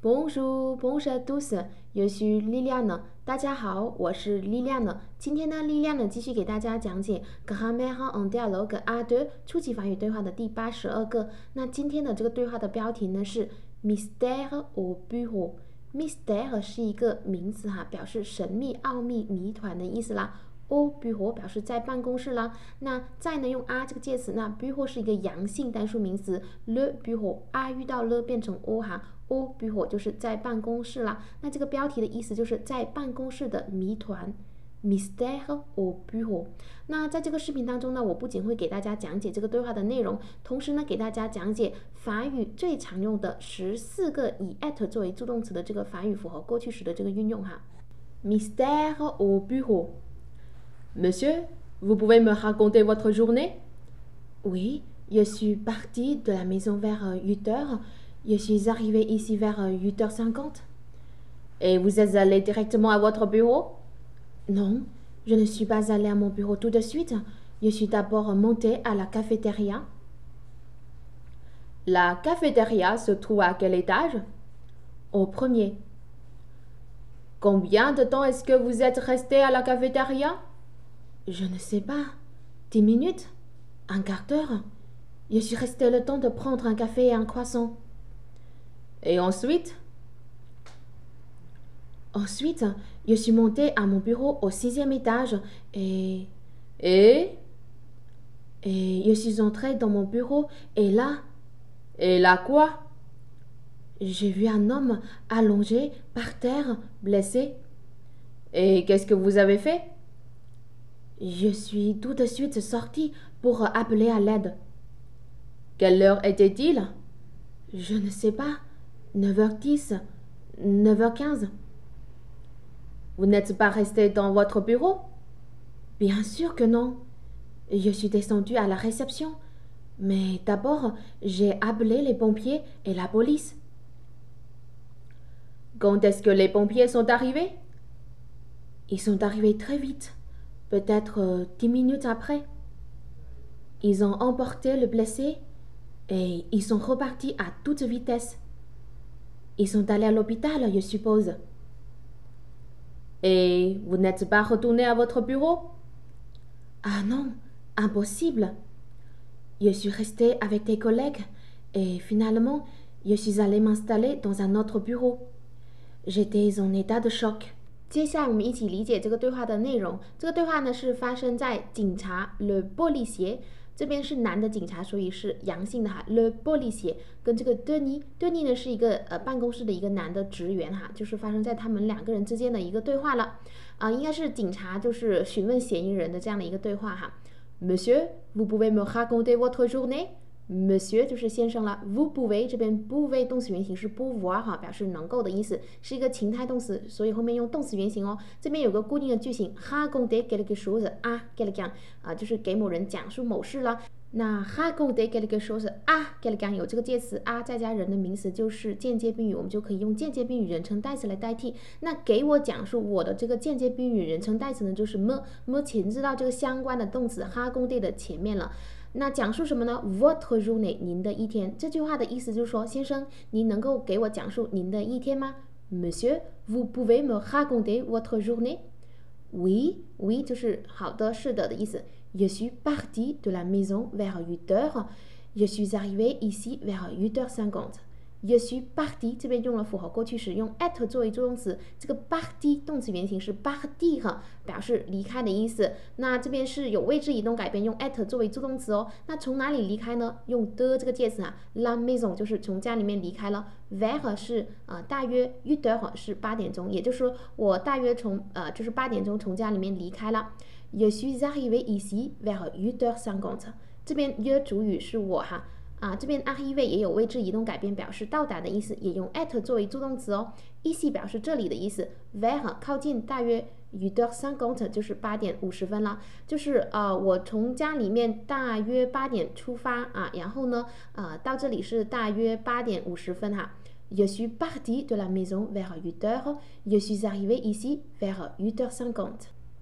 Bonjour, bonjour à tous，我是 Liliane。大家好，我是 Liliane。今天呢，Liliane 继续给大家讲解 Grammaire en dialogue A2 初级法语对话的第82个。那今天的这个对话的标题呢是 Mystère au bureau。Mystère 是一个名词哈，表示神秘、奥秘、谜团的意思啦。au bureau 表示在办公室啦。那在呢用 a 这个介词，那 bureau 是一个阳性单数名词 le bureau a 遇到了变成 o 哈。au bureau 就是在办公室啦，那这个标题的意思就是在办公室的谜团 ，mystère au bureau。那在这个视频当中呢，我不仅会给大家讲解这个对话的内容，同时呢给大家讲解法语最常用的14个以 at 作为助动词的这个法语符合过去时的这个运用哈。Mystère au bureau. Monsieur, vous pouvez me raconter votre journée? Oui, je suis partie de la maison vers 8 heures. Je suis arrivée ici vers 8h50. Et vous êtes allé directement à votre bureau? Non, je ne suis pas allée à mon bureau tout de suite. Je suis d'abord montée à la cafétéria. La cafétéria se trouve à quel étage? Au premier. Combien de temps est-ce que vous êtes resté à la cafétéria? Je ne sais pas. 10 minutes? Un quart d'heure? Je suis restée le temps de prendre un café et un croissant. Et ensuite? Ensuite, je suis montée à mon bureau au 6e étage et je suis entrée dans mon bureau et là... Et là quoi? J'ai vu un homme allongé par terre, blessé. Et qu'est-ce que vous avez fait? Je suis tout de suite sortie pour appeler à l'aide. Quelle heure était-il? Je ne sais pas. 9h10, 9h15. Vous n'êtes pas resté dans votre bureau? Bien sûr que non. Je suis descendue à la réception. Mais d'abord, j'ai appelé les pompiers et la police. Quand est-ce que les pompiers sont arrivés? Ils sont arrivés très vite, peut-être 10 minutes après. Ils ont emporté le blessé et ils sont repartis à toute vitesse. Ils sont allés à l'hôpital, je suppose. Et vous n'êtes pas retourné à votre bureau? Ah non, impossible. Je suis restée avec des collègues et finalement, je suis allée m'installer dans un autre bureau. J'étais en état de choc. 接下来我们一起理解这个对话的内容。这个对话呢是发生在警察 le policier 这边是男的警察，所以是阳性的哈。le policier 跟这个 Denis 呢是一个办公室的一个男的职员哈，就是发生在他们两个人之间的一个对话了。应该是警察就是询问嫌疑人的这样的一个对话哈。Monsieur, vous pouvez me raconter votre journée? Monsieur 就是先生了 ，vous pouvez 这边 pouvez 动词原形是 pouvoir 哈，表示能够的意思，是一个情态动词，所以后面用动词原形哦。这边有个固定的句型 raconter quelque chose 啊 quelqu'un 就是给某人讲述某事了。那 raconter quelque chose 啊 quelqu'un 有这个介词啊，再加人的名词就是间接宾语，我们就可以用间接宾语人称代词来代替。那给我讲述我的这个间接宾语人称代词呢，就是 me 前置到这个相关的动词 raconter 的前面了。那讲述什么呢 ？Votre journée， 您的一天。这句话的意思就是说，先生，您能够给我讲述您的一天吗 ？Monsieur, vous pouvez me raconter votre journée? Oui, oui 就是好的，是的的意思。Je suis partie de la maison vers 8 heures. Je suis arrivée ici vers 8h50.Je suis partie 这边用了复合过去时，用 at 作为助动词。这个 partie 动词原形是 partir 哈，表示离开的意思。那这边是有位置移动改变，用 at 作为助动词哦。那从哪里离开呢？用的这个介词啊 ，la maison 就是从家里面离开了。vers 是大约 8 heures 是8点钟，也就是说我大约就是8点钟从家里面离开了。Je suis arrivée ici vers 8h50。这边 je 主语是我哈。这边 arrivé 也有位置移动改变，表示到达的意思，也用 at 作为助动词哦。ici 表示这里的意思 vers 靠近，大约 8h50 就是8点50分了。就是我从家里面大约8点出发然后呢到这里是大约8点50分哈。Je suis partie de la maison vers 8 heures. Je suis arrivée ici vers 8h50.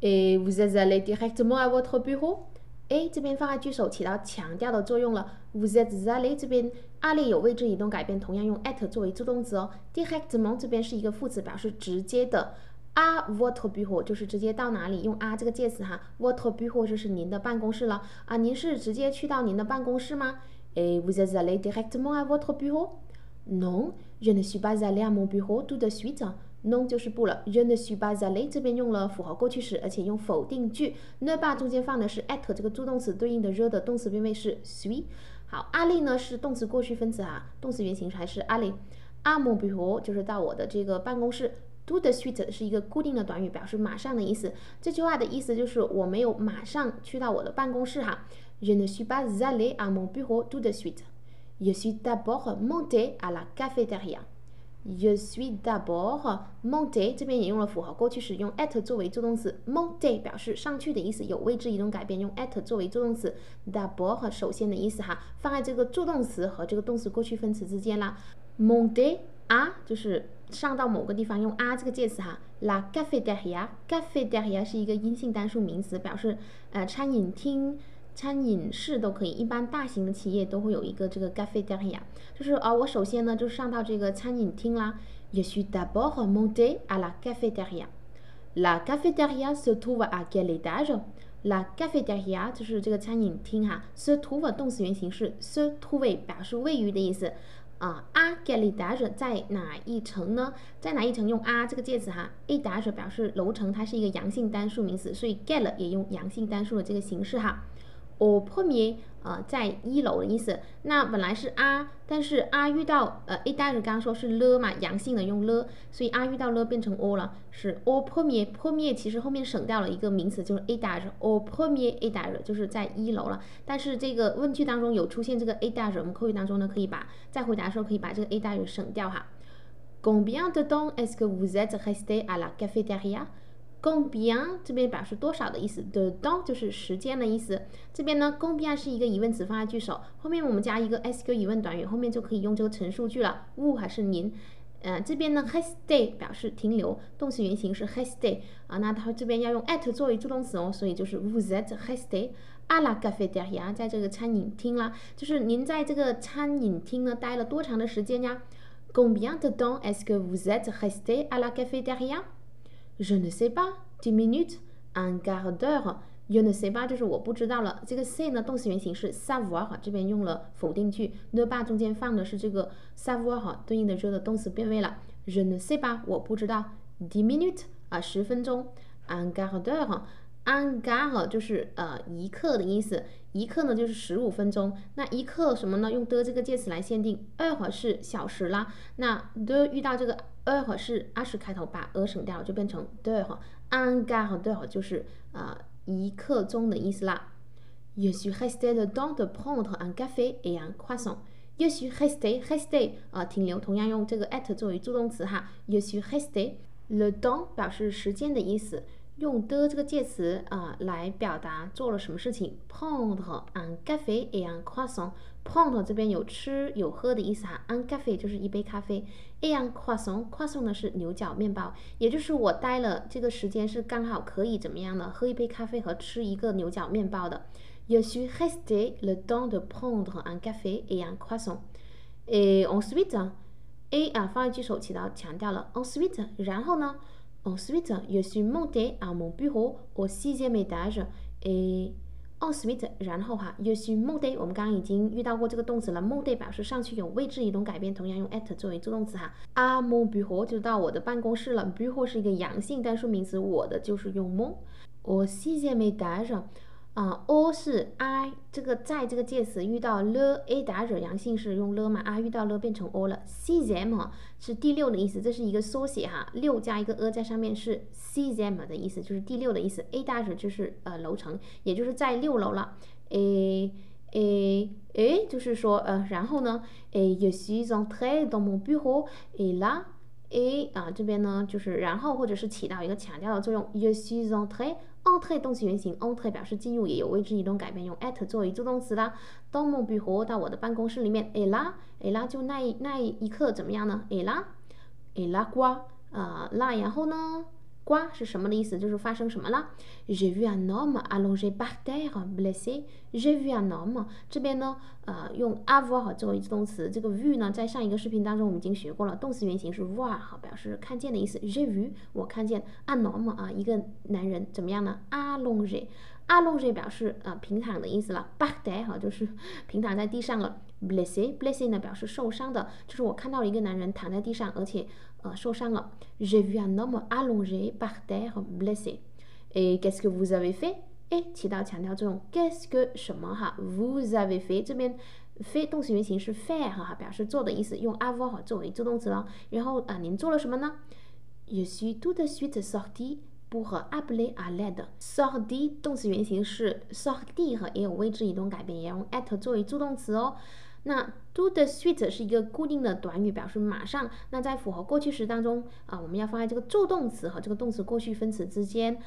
Et vous êtes allé directement à votre bureau? a 这边放在句首起到强调的作用了。Vous êtes allé 这边 allé 有位置移动改变，同样用 at 作为助动词哦。Directement 这边是一个副词，表示直接的。à votre bureau 就是直接到哪里，用 à 这个介词哈。votre bureau 就是您的办公室了啊，您是直接去到您的办公室吗？Et vous êtes allé directement à votre bureau? Non, je ne suis pas allé à mon bureau tout de suite. Non 就是不了 ，je ne suis pas allé 这边用了符号过去时，而且用否定句。ne pas 中间放的是 at 这个助动词，对应的 the 的动词变位是 suis。好，aller 呢是动词过去分词啊，动词原形还是 aller。à mon bureau 就是到我的这个办公室。tout de suite 是一个固定的短语，表示马上的意思。这句话的意思就是我没有马上去到我的办公室哈。Je ne suis pas allé à mon bureau tout de suite. Je suis d'abord monté à la cafétéria. Je suis d'abord monté 这边也用了符号过去时，用 at 作为助动词。monté 表示上去的意思，有位置移动改变，用 at 作为助动词。d'abord 首先的意思哈，放在这个助动词和这个动词过去分词之间啦。monté à 就是上到某个地方，用 à 这个介词哈。La cafétéria 是一个阴性单数名词，表示餐饮厅、餐饮室都可以。一般大型的企业都会有一个这个 cafétéria， 就是我首先呢就上到这个餐饮厅啦。Je suis d'abord monté à la cafétéria. La cafétéria se trouve à quel étage? La cafétéria 就是这个餐饮厅哈。se trouve 动词原形是 se trouve 表示位于的意思。à quel étage 在哪一层呢？在哪一层用 à 这个介词哈。étage 表示楼层，它是一个阳性单数名词，所以 quel 也用阳性单数的这个形式哈。au premier 在一楼的意思。那本来是 à， 但是 à 遇到étage 刚刚说是 le 嘛，阳性的用 le， 所以 à 遇到 le 变成 au 了，是 au premier。premier 其实后面省掉了一个名词，就是 étage。au premier étage 就是在一楼了。但是这个问句当中有出现这个 étage， 我们口语当中呢可以把在回答的时候可以把这个 étage 省掉哈。Combien de temps est-ce que vous êtes resté à la cafétéria？Combien 这边表示多少的意思 ，de temps 就是时间的意思。这边呢 ，combien 是一个疑问词放在句首，后面我们加一个 SQ 疑问短语，后面就可以用这个陈述句了。vous 还是您？这边呢 resté 表示停留，动词原形是 resté 啊，那它这边要用 at 作为助动词哦，所以就是 vous êtes resté à la cafétéria， 在这个餐饮厅啦，就是您在这个餐饮厅呢待了多长的时间呀 ？Combien de temps est-ce que vous êtes resté à la cafétéria？Je ne sais pas, 10 minutes, un quart d'heure. Je ne sais pas 就是我不知道了。这个 say 呢，动词原形是 savoir， 这边用了否定句。ne pas 中间放的是这个 savoir， 对应的这个动词变位了。Je ne sais pas， 我不知道。10 minutes 10分钟。un quart d'heure。un quart 就是一刻的意思，一刻呢就是15分钟。那一刻什么呢？用的这个介词来限定。heure 是小时啦，那的遇到这个 heure 是20开头，把省掉就变成 d'heure。un quart d'heure 就是一刻钟的意思啦。Je suis resté le temps de prendre un café et un croissant。Je suis resté 停留，同样用这个 at 作为助动词哈。Je suis resté le temps 表示时间的意思。用的这个介词来表达做了什么事情。prendre un café et un croissant。prendre 这边有吃有喝的意思哈。un café 就是一杯咖啡。et un croissant 呢是牛角面包，也就是我待了这个时间是刚好可以怎么样呢？喝一杯咖啡和吃一个牛角面包的。Je suis resté le temps de prendre un café et un croissant。et ensuite a 放在句首起到强调了。ensuite 然后呢？Ensuite, je suis monté à mon bureau au 6e étage. Et ensuite, 然后哈 je suis monté 我们刚刚已经遇到过这个动词了。monté 表示上去有位置移动改变，同样用 at 作为助动词哈。à mon bureau 就到我的办公室了。bureau 是一个阳性单数名词，我的就是用 mon。au 6e étage。o 是 I 这个在这个介词遇到 le étage 阳性是用 le 嘛 ，I 遇到 le 变成 o 了。6e 是第六的意思，这是一个缩写哈，6加一个在上面是 6e 的意思，就是第六的意思。étage 就是楼层，也就是在6楼了。就是说然后呢je suis entré dans mon bureau et là这边呢就是然后或者是起到一个强调的作用。je suis entré。entré 动词原形 entré 表示进入，也有位置移动改变，用 at 作为助动词啦。dans mon bureau 到我的办公室里面。et là 就那一刻怎么样呢？et là quoi 然后呢瓜是什么的意思？就是发生什么了 ？J'ai vu un homme allongé par terre blessé. J'ai vu un homme 这边呢，用 avoir 作为助动词。这个 vu 呢，在上一个视频当中我们已经学过了，动词原形是 voir 表示看见的意思。J'ai vu 我看见 un homme 啊，一个男人怎么样呢 ？allongé 表示平躺的意思了 par terre 就是平躺在地上了。blessé 呢表示受伤的，就是我看到了一个男人躺在地上，而且受伤了。J'ai vu un homme allongé par terre blessé. Et qu'est-ce que vous avez fait？ 起到强调作用。Qu'est-ce que 什么哈 ？Vous avez fait 这边非动词原形是 faire 哈，表示做的意思，用 avoir 作为助动词了。然后您做了什么呢 ？Je suis tout de suite sorti。pour appeler à l'aide. sorti 动词原形是 sorti 和也有位置移动改变，也用 at 作为助动词哦。那 tout de suite 是一个固定的短语，表示马上。那在复合过去时当中我们要放在这个助动词和这个动词过去分词之间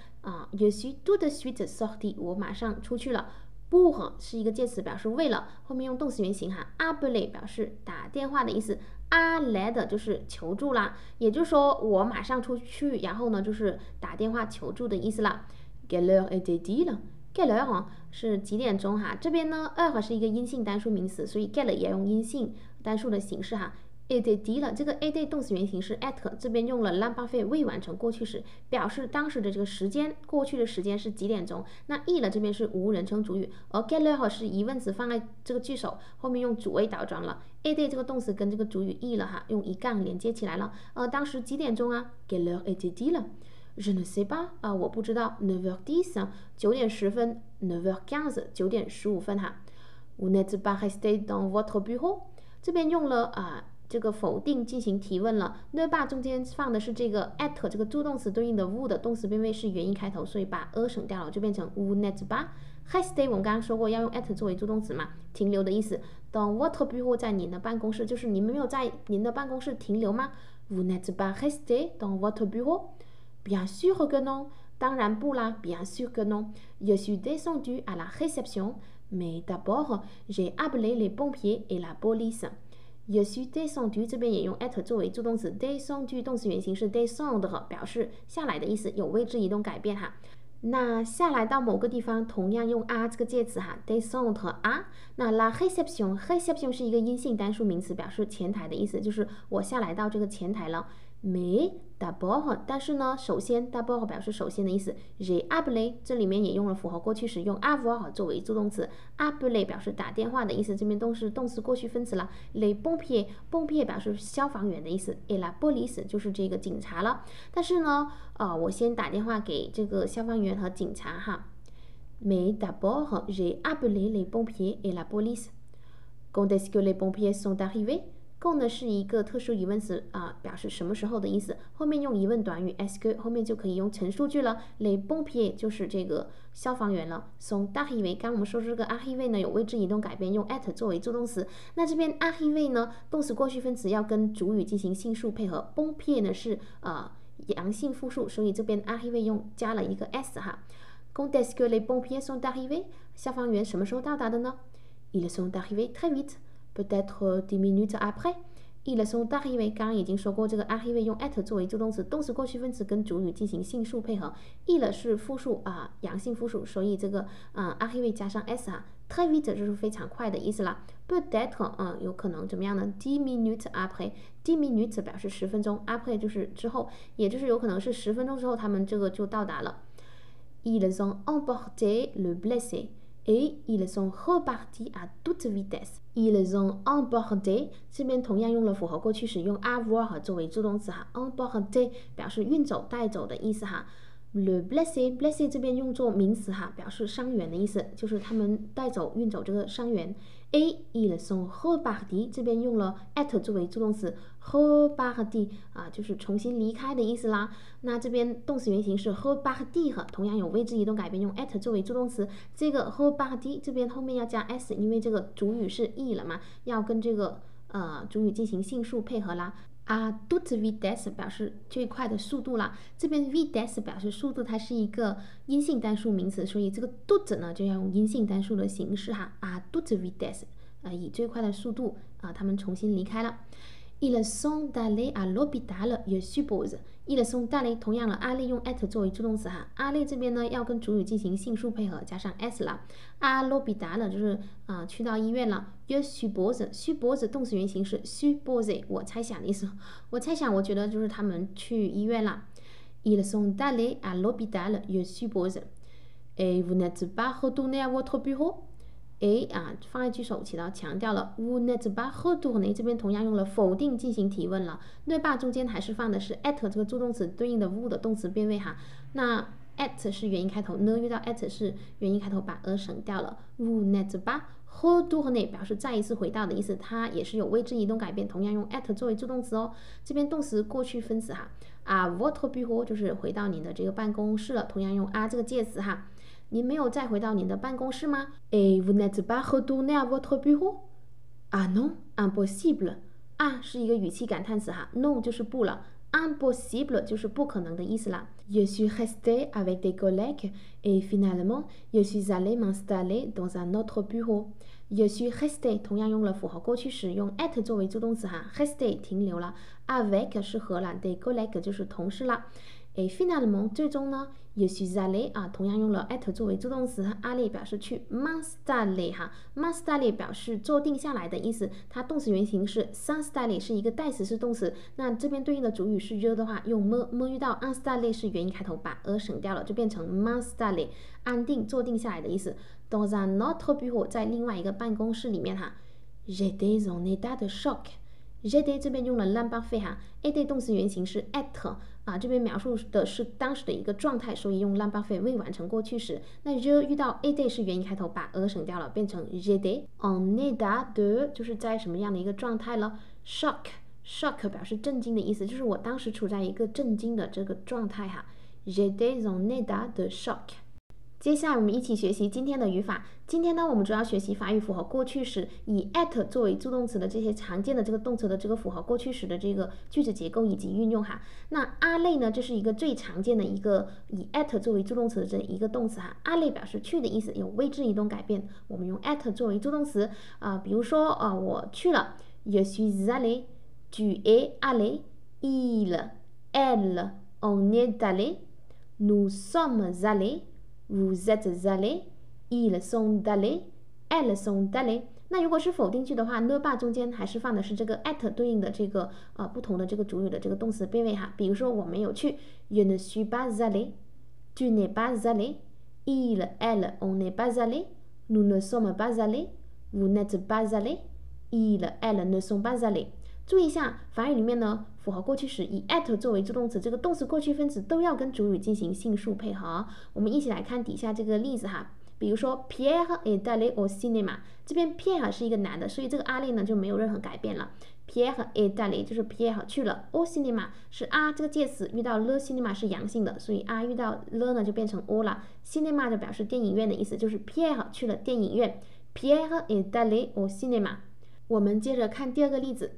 Je suis tout de suite sorti， 我马上出去了。pour 是一个介词，表示为了，后面用动词原形哈 appeler 表示打电话的意思。à l'aide 就是求助啦，也就是说我马上出去，然后呢就是打电话求助的意思啦。Quelle heure est-il？ Quelle heure 是几点钟哈？这边呢 heure 是一个阴性单数名词，所以 quelle 也用阴性单数的形式哈。est-il 这个 est 动词原形是 at， 这边用了 l'imparfait 未完成过去时，表示当时的这个时间，过去的时间是几点钟。那 il 这边是无人称主语，而 quelle heure 是疑问词放在这个句首，后面用主谓倒装了。est 这个动词跟这个主语 il 哈，用一杠连接起来了。当时几点钟啊 ？Quelle heure était-il？ Je ne sais pas 我不知道。9h10 9点10分 9h15 9点15分哈。Vous n'êtes pas resté dans votre bureau？ 这边用了这个否定进行提问了 ne pas 中间放的是这个 at 这个助动词对应的 vous 的动词变位是元音开头，所以把 省掉了，就变成 vous n'êtes pas resté。 我们刚刚说过要用 at 作为助动词嘛，停留的意思。dans votre bureau 在您的办公室，就是你们没有在您的办公室停留吗 ？Vous n'êtes pas resté dans votre bureau？ Bien sûr que non， 当然不啦 ，bien sûr que non。Je suis descendu à la réception, mais d'abord j'ai appelé les pompiers et la police。Je suis descendu 这边也用 at 作为助动词 ，descendu 动词原形是 descendre， 表示下来的意思，有位置移动改变哈。那下来到某个地方，同样用 这个介词哈 ，descendre 那 la réception 是一个阴性单数名词，表示前台的意思，就是我下来到这个前台了。mais d'abord 但是呢，首先 d'abord 表示首先的意思。j'ai appelé 这里面也用了复合过去时，用 avoir 作为助动词。appelé 表示打电话的意思，这边都是动词过去分词了。les pompiers 表示消防员的意思。et la police 就是这个警察了。但是呢，我先打电话给这个消防员和警察哈。mais d'abord j'ai appelé les pompiers et la police. Quand est-ce que les pompiers sont arrivés？quand 呢是一个特殊疑问词表示什么时候的意思，后面用疑问短语 est-ce que 后面就可以用陈述句了。les pompiers 就是这个消防员了。sont arrivés 刚我们说这个 arrivé 呢有位置移动改变，用 at 作为助动词。那这边 arrivé 呢动词过去分词要跟主语进行性数配合。pompier 呢是阳性复数，所以这边 arrivé 用加了一个 s 哈。Quand est-ce que les pompiers sont arrivés？ 消防员什么时候到达的呢 ？Ils sont arrivés très vite。peut-être 10 minutes après。 ils sont arrivés 刚刚已经说过，这个 arrivé 用 at 作为助动词，动词过去分词跟主语进行性数配合。il 是复数阳性复数，所以这个arrivé 加上 s très vite 就是非常快的意思啦。peut-être 有可能怎么样呢？10 minutes après， 10 minutes 表示10分钟 ，après 就是之后，也就是有可能是10分钟之后他们这个就到达了。ils ont emporté le blessé。et ils sont repartis à toute vitesse. Ils ont emporté 这边同样用了复合过去时，用 avoir 作为助动词哈 ，emporté 表示运走、带走的意思哈。le blessé 这边用作名词哈，表示伤员的意思，就是他们带走、运走这个伤员。et ils sont repartis 这边用了 at 作为助动词 repartis 就是重新离开的意思啦。那这边动词原形是 repartir 同样有位置移动改变，用 at 作为助动词。这个 repartir 这边后面要加 s， 因为这个主语是 il 了嘛，要跟这个主语进行性数配合啦。toute vitesse 表示最快的速度啦，这边 vitesse 表示速度，它是一个阴性单数名词，所以这个 toute 呢就要用阴性单数的形式哈toute vitesse 以最快的速度他们重新离开了。Ils sont allés à l'hôpital, je suppose. Ils sont allés，同样了 ，allés 用 at 作为助动词哈。allés 这边呢要跟主语进行性数配合，加上 s 了。à l'hôpital 就是去到医院了。je suppose 动词原形是 suppose， 我猜想的意思。我猜想，我觉得就是他们去医院了。Ils sont allés à l'hôpital, je suppose. Et vous n'êtes pas retourné à votre bureau? 放在句首起到强调了 vous n'êtes pas retourné 这边同样用了否定进行提问了 ne pas 中间还是放的是 at 这个助动词对应的 vous 的动词变位哈那 at 是元音开头 呢遇到 at 是元音开头把省掉了 vous n'êtes pas retourné 表示再一次回到的意思它也是有位置移动改变同样用 at 作为助动词哦这边动词过去分词哈votre bureau 就是回到你的这个办公室了同样用这个介词哈您没有再回到您的办公室吗 Et vous n'êtes pas retourné à votre bureau? Ah non, impossible. 是一个语气感叹词哈 ，no 就是不了 ，impossible 就是不可能的意思啦。Je suis resté avec des collègues et finalement je suis allé m'installer dans un autre bureau. Je suis resté 同样用了复合过去时，用 at 作为助动词哈 ，resté 停留了 ，avec 是和了 des collègues 就是同事啦。Et finalement 最终呢 je suis allé 同样用了 at 作为助动词 aller 表示去 m'installer 哈 m'installer 表示坐定下来的意思它动词原形是 s'installer 是一个代词是动词那这边对应的主语是 je 的话用 me 遇到 installer 是元音开头把省掉了就变成 m'installer 安定坐定下来的意思 dans un autre bureau 在另外一个办公室里面哈 j'étais en état de choc j'étais 这边用了 l'imparfait 哈 étais 动词原形是 être这边描述的是当时的一个状态，所以用 l'imparfait 未完成过去时。那 je 遇到 étais 是元音开头，把省掉了，变成 j'étais en état de 就是在什么样的一个状态了 ？shock 表示震惊的意思，就是我当时处在一个震惊的这个状态哈。j'étais en état de choc。接下来我们一起学习今天的语法。今天呢，我们主要学习法语复合过去时以 at 作为助动词的这些常见的这个动词的这个复合过去时的这个句子结构以及运用哈。那 aller 呢，这是一个最常见的一个以 at 作为助动词的这一个动词哈。aller 表示去的意思，有位置移动改变，我们用 at 作为助动词比如说我去了 je suis allé, tu es allé, il, elle, on est allé, nous sommes allés。Vous êtes allés, ils sont allés, elles sont allées。那如果是否定句的话 ne pas 中间还是放的是这个 at 对应的这个不同的这个主语的这个动词变位哈。比如说我没有去 je ne suis pas allé, tu n'es pas allé, il, elle, on n'est pas allé, nous ne sommes pas allés, vous n'êtes pas allés, ils, elles ne sont pas allés。注意一下，法语里面呢，复合过去时以 at 作为助动词，这个动词过去分词都要跟主语进行性数配合。我们一起来看底下这个例子哈，比如说 Pierre est allé au cinéma， 这边 Pierre 是一个男的，所以这个 aller 呢就没有任何改变了。Pierre est allé 就是 Pierre 去了 au cinéma 是这个介词遇到 le cinéma 是阳性的，所以遇到 le 呢就变成 o 了。cinéma 就表示电影院的意思，就是 Pierre 去了电影院。Pierre est allé au cinéma。我们接着看第二个例子。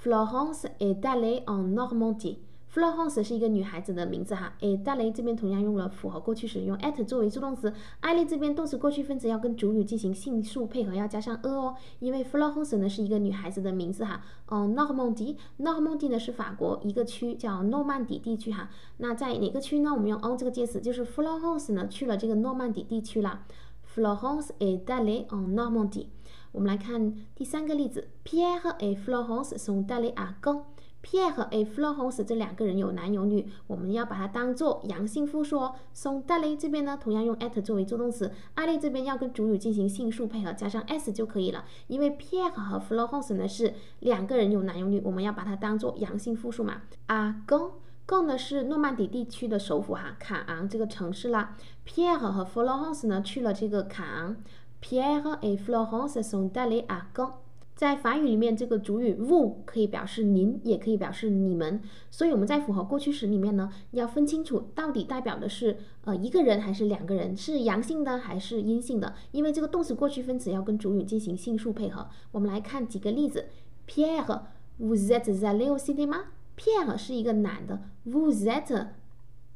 Florence est allée en Normandie。Florence 是一个女孩子的名字哈。est allée 这边同样用了复合过去时，用 at 作为助动词。aller 这边动词过去分词要跟主语进行性数配合，要加上 a 哦，因为 Florence 呢是一个女孩子的名字哈。Normandie 呢是法国一个区叫诺曼底地区哈。那在哪个区呢？我们用 en 这个介词，就是 Florence 呢去了这个诺曼底地区啦。Florence est allée en Normandie。我们来看第三个例子 ，Pierre et Florence sont allés à Caen。Pierre et Florence 这两个人有男有女，我们要把它当做阳性复数哦。sont allés 这边呢，同样用 at 作为助动词 ，aller 这边要跟主语进行性数配合，加上 s 就可以了。因为 Pierre 和 Florence 呢是两个人有男有女，我们要把它当做阳性复数嘛。Caen 呢是诺曼底地区的首府哈，卡昂这个城市啦。Pierre 和 Florence 呢去了这个卡昂。Pierre et Florence sont allés à Caen。在法语里面，这个主语 vous 可以表示您，也可以表示你们，所以我们在复合过去时里面呢，要分清楚到底代表的是一个人还是两个人，是阳性的还是阴性的，因为这个动词过去分词要跟主语进行性数配合。我们来看几个例子 ：Pierre, vous êtes allé au cinéma？Pierre 是一个男的 ，vous êtes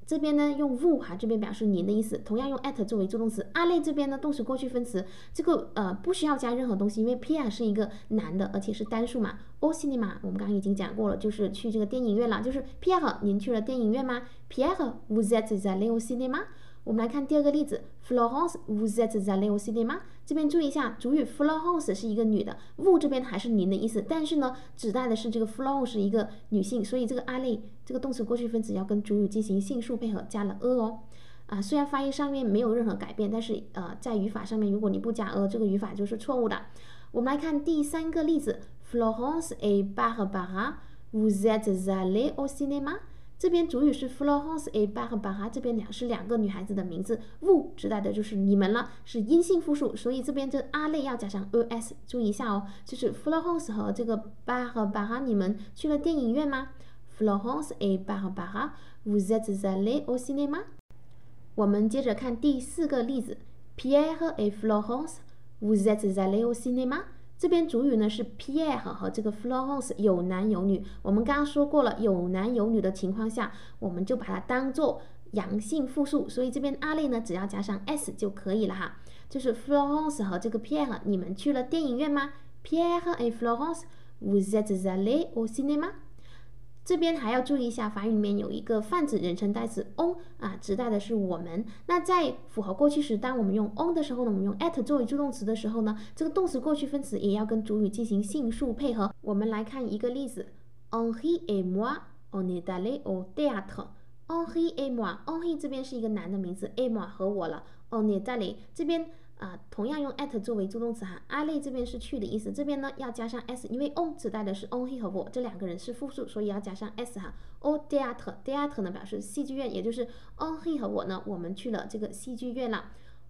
这边呢用 vous 哈，这边表示您的意思，同样用 at 作为助动词。aller 这边呢动词过去分词，这个不需要加任何东西，因为 Pierre 是一个男的，而且是单数嘛。au cinéma 我们刚刚已经讲过了，就是去这个电影院了，就是 Pierre 您去了电影院吗 ？Pierre vous êtes allé au cinéma？我们来看第二个例子 ，Florence vous êtes allée au cinéma？ 这边注意一下，主语 Florence 是一个女的 ，vous 这边还是您的意思，但是呢，指代的是这个 Florence 是一个女性，所以这个 allée 这个动词过去分词要跟主语进行性数配合，加了 e 哦。虽然发音上面没有任何改变，但是在语法上面，如果你不加 e， 这个语法就是错误的。我们来看第三个例子 ，Florence et Barbara vous êtes allés au cinéma？这边主语是 Florence et Barbara， 这边是两个女孩子的名字 ，vous 指代的就是你们了，是阴性复数，所以这边这 allé 要加上 es， 注意一下哦，就是 Florence 和这个 Barbara， 你们去了电影院吗 ？Florence et Barbara vous êtes allés au cinéma？ 我们接着看第四个例子 ，Pierre et Florence vous êtes allés au cinéma？这边主语呢是 Pierre 和这个 Florence 有男有女，我们刚刚说过了，有男有女的情况下，我们就把它当做阳性复数，所以这边 allé 呢只要加上 s 就可以了哈，就是 Florence 和这个 Pierre， 你们去了电影院吗 ？Pierre et Florence vous êtes allés au cinéma？这边还要注意一下，法语里面有一个泛指人称代词 on 指代的是我们。那在复合过去时，当我们用 on 的时候呢，我们用 at 作为助动词的时候呢，这个动词过去分词也要跟主语进行性数配合。我们来看一个例子 ，Henri et moi on est allés au théâtre。Henri et moi，Henri 这边是一个男的名字 et moi 和我了 ，on est allés 这边。同样用 at 作为助动词哈 ，allé 这边是去的意思，这边呢要加上 s， 因为 on 指代的是 Henri 和我，这两个人是复数，所以要加上 s 哈。au théâtre 呢表示戏剧院，也就是 Henri 和我呢，我们去了这个戏剧院了。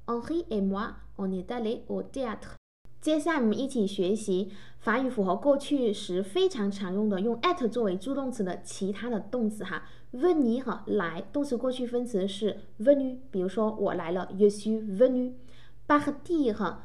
Henri et moi on est allés au théâtre。接下来我们一起学习法语复合过去时非常常用的用 at 作为助动词的其他的动词哈。venir 和来，动词过去分词是 venu， 比如说我来了 ，je suis venu。partir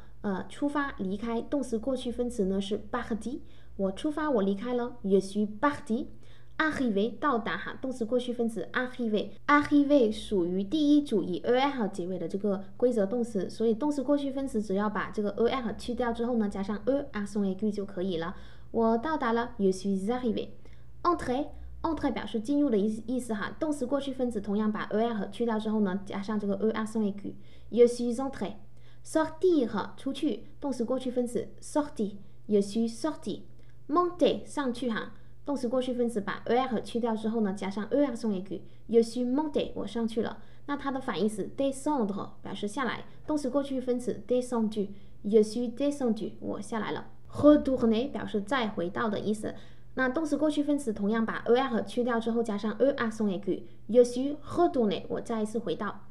出发离开，动词过去分词呢是 parti， 我出发我离开了 je suis parti。arriver 到达哈，动词过去分词 arriver 属于第一组以 er 结尾的这个规则动词，所以动词过去分词只要把这个 er 去掉之后呢，加上 accent aigu 就可以了。我到达了 je suis arrivé。entrer 表示进入的意思哈，动词过去分词同样把 er 去掉之后呢，加上这个 accent aigu je suis entré。sortir 出去，动词过去分词 sorti，je suis sorti。monter 上去哈，动词过去分词把 er 去掉之后呢，加上 accent aigu，je suis monté， 我上去了。那它的反义词 descendre 表示下来，动词过去分词 descendu，je suis descendu， 我下来了。retourner 表示再回到的意思。那动词过去分词同样把 er 去掉之后，加上 accent aigu，je suis retourné， 我再一次回到。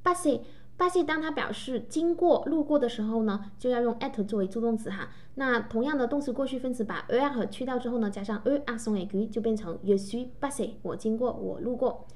passer 当它表示经过、路过的时候呢，就要用 at 作为助动词哈。那同样的动词过去分词把 er 去掉之后呢，加上 accent aigu 就变成 je suis passé， 我经过，我路过。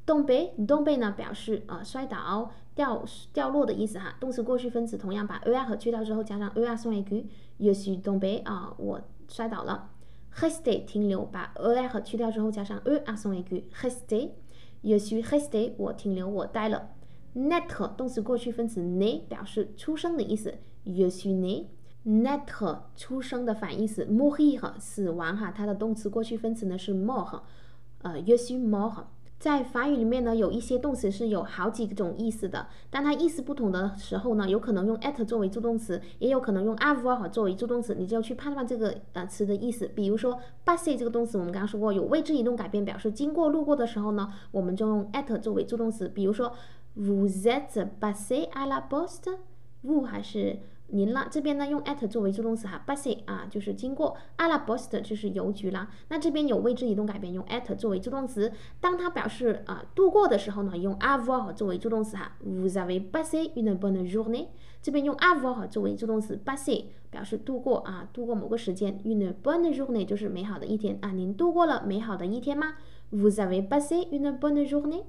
tomber 呢表示摔倒、掉落的意思哈。动词过去分词同样把 er 去掉之后，加上 accent aigu，je suis tombé 我摔倒了。rester 停留，把 er 去掉之后，加上 accent aigu rester，je suis resté 我停留，我待了。naître 动词过去分詞 né 表示出生的意思 ，je suis né。naître 出生的反义词 mourir 死亡哈，它的动词过去分词呢是 mort，je suis mort。在法语里面呢，有一些动词是有好几种意思的，当它意思不同的时候呢，有可能用 at 作为助动词，也有可能用 avoir 作为助动词，你就要去判断这个词的意思。比如说 passer 这个动词，我们刚刚说过有位置移动改变，表示经过、路过的时候呢，我们就用 at 作为助动词。比如说 Vous êtes passé à la poste？vous 还是您了，这边呢用 at 作为助动词哈 ，passé 就是经过 à la poste 就是邮局啦。那这边有位置移动改变，用 at 作为助动词。当它表示度过的时候呢，用 avoir 作为助动词哈。Vous avez passé une bonne journée？ 这边用 avoir 作为助动词 passé 表示度过度过某个时间 une bonne journée 就是美好的一天您度过了美好的一天吗？Vous avez passé une bonne journée？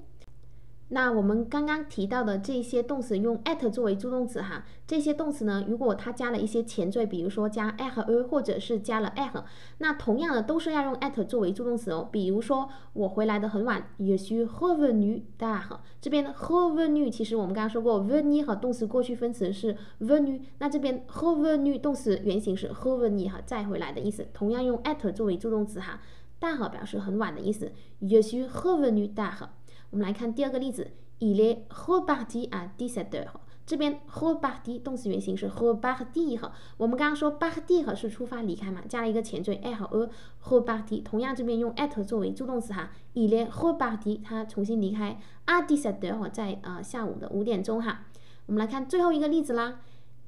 那我们刚刚提到的这些动词用 at 作为助动词哈，这些动词呢，如果它加了一些前缀，比如说加 er 或者是加了 er，那同样的都是要用 at 作为助动词哦。比如说我回来的很晚 je suis revenu tard， 这边 revenu 其实我们刚刚说过 venir 和动词过去分词是 venu， 那这边 revenu 动词原形是 revenir 哈，再回来的意思，同样用 at 作为助动词哈。tard 表示很晚的意思 je suis revenu tard。我们来看第二个例子 il est reparti à 17 heures， 这边 reparti 动词原形是 repartir， 我们刚刚说 partir 是出发离开嘛，加了一个前缀 er 和 reparti， 同样这边用 at 作为助动词哈 il est reparti 他重新离开 à 17 heures 在下午的5点钟哈。我们来看最后一个例子啦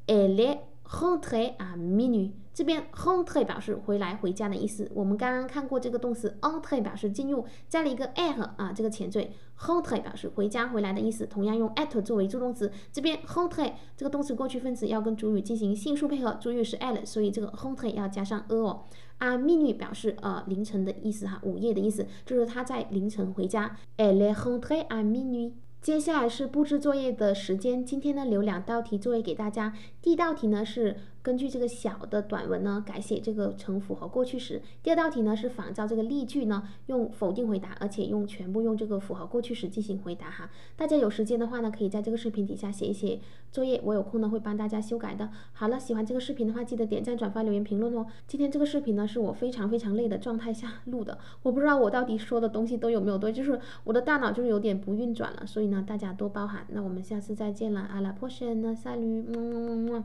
elle est rentrée à minuit， 这边 rentrée 表示回来回家的意思，我们刚刚看过这个动词 entrer 表示进入，加了一个 er 这个前缀 rentrée 表示回家回来的意思，同样用 at 作为助动词，这边 rentrée 这个动词过去分词要跟主语进行性数配合，主语是 elle， 所以这个 rentrée 要加上 哦。à minuit 表示凌晨的意思哈，午夜的意思，就是他在凌晨回家 elle est rentrée à minuit。接下来是布置作业的时间，今天呢留2道题作业给大家。第一道题呢是根据这个小的短文呢改写这个成符合过去时。第二道题呢是仿照这个例句呢用否定回答，而且全部用这个符合过去时进行回答哈。大家有时间的话呢，可以在这个视频底下写一写作业，我有空呢会帮大家修改的。好了，喜欢这个视频的话，记得点赞、转发、留言、评论哦。今天这个视频呢是我非常累的状态下录的，我不知道我到底说的东西都有没有对，就是我的大脑就是有点不运转了，所以呢大家多包涵。那我们下次再见了，à la prochaine， salut。